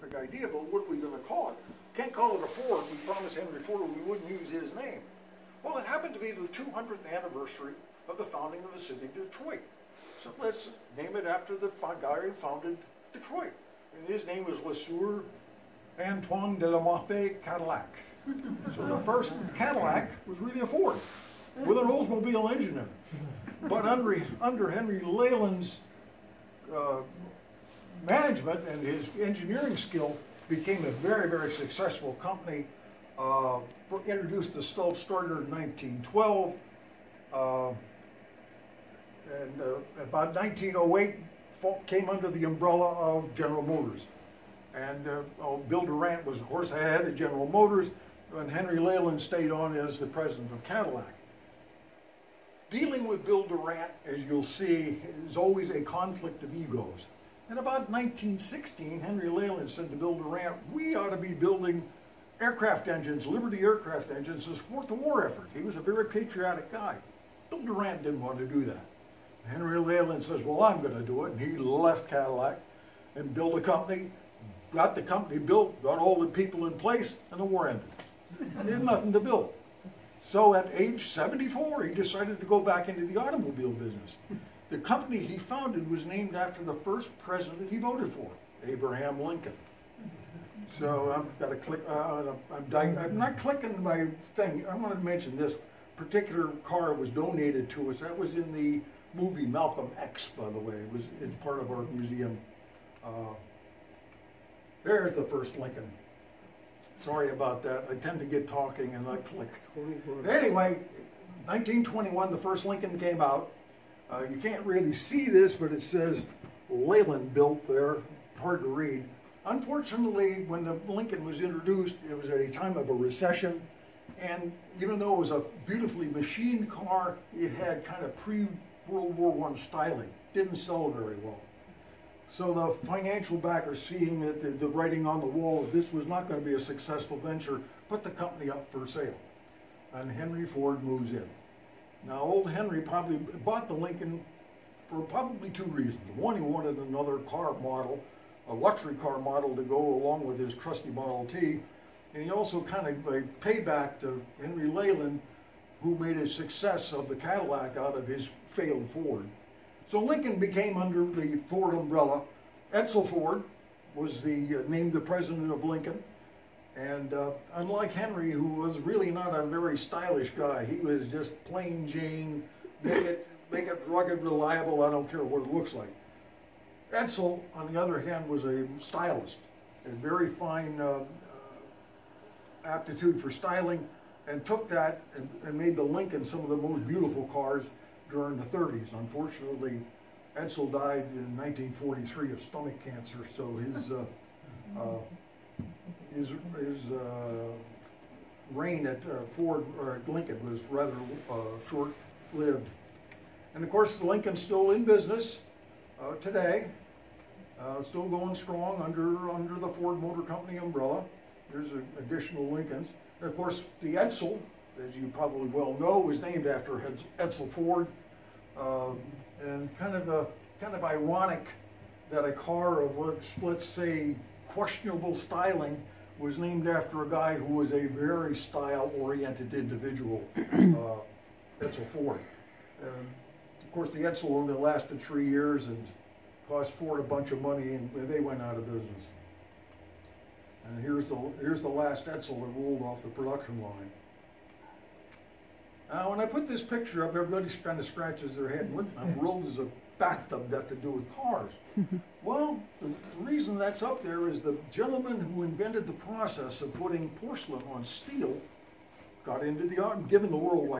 perfect idea, but what are we going to call it? Can't call it a Ford. We promised Henry Ford we wouldn't use his name. Well, it happened to be the 200th anniversary of the founding of the city of Detroit. So let's name it after the guy who founded Detroit. And his name was LeSueur Antoine de la Mothe Cadillac. So the first Cadillac was really a Ford with an Oldsmobile engine in it. But under Henry Leyland's management and his engineering skill, became a very, very successful company. Introduced the self-starter in 1912. And about 1908, came under the umbrella of General Motors. And Bill Durant was, of course, ahead of General Motors, and Henry Leyland stayed on as the president of Cadillac. Dealing with Bill Durant, as you'll see, is always a conflict of egos. In about 1916, Henry Leyland said to Bill Durant, we ought to be building aircraft engines, Liberty aircraft engines, to support the war effort. He was a very patriotic guy. Bill Durant didn't want to do that. Henry Leyland says, well, I'm going to do it. And he left Cadillac and built a company, got the company built, got all the people in place, and the war ended. And he had nothing to build. So at age 74, he decided to go back into the automobile business. The company he founded was named after the first president he voted for, Abraham Lincoln. So I've got to click, I'm not clicking my thing. I wanted to mention this particular car was donated to us. That was in the movie Malcolm X, by the way. It's part of our museum. There's the first Lincoln. Sorry about that. I tend to get talking and I click. Anyway, 1921, the first Lincoln came out. You can't really see this, but it says Leyland built there. Hard to read. Unfortunately, when the Lincoln was introduced, it was at a time of a recession. And even though it was a beautifully machined car, it had kind of pre-World War I styling. Didn't sell very well. So the financial backers, seeing that the writing on the wall, this was not going to be a successful venture, put the company up for sale. And Henry Ford moves in. Now, old Henry probably bought the Lincoln for probably two reasons. One, he wanted another car model, a luxury car model to go along with his trusty Model T. And he also kind of paid back to Henry Leyland, who made a success of the Cadillac out of his failed Ford. So Lincoln became under the Ford umbrella. Edsel Ford was named the president of Lincoln. And unlike Henry, who was really not a very stylish guy, he was just plain Jane, make it rugged, reliable, I don't care what it looks like. Edsel, on the other hand, was a stylist, a very fine aptitude for styling, and took that and made the Lincoln some of the most beautiful cars during the 30s. Unfortunately, Edsel died in 1943 of stomach cancer, so his reign at Ford or at Lincoln was rather short-lived. And of course, Lincoln's still in business today, still going strong under the Ford Motor Company umbrella. There's additional Lincolns. And of course, the Edsel, as you probably well know, was named after Edsel Ford. And kind of ironic that a car of let's say questionable styling was named after a guy who was a very style-oriented individual, Edsel Ford. Of course, the Edsel only lasted 3 years and cost Ford a bunch of money, and they went out of business. And here's the last Edsel that rolled off the production line. Now, when I put this picture up, everybody kind of scratches their head. What in the world does a bathtub got to do with cars? Well, the reason that's up there is the gentleman who invented the process of putting porcelain on steel got into the art and given the world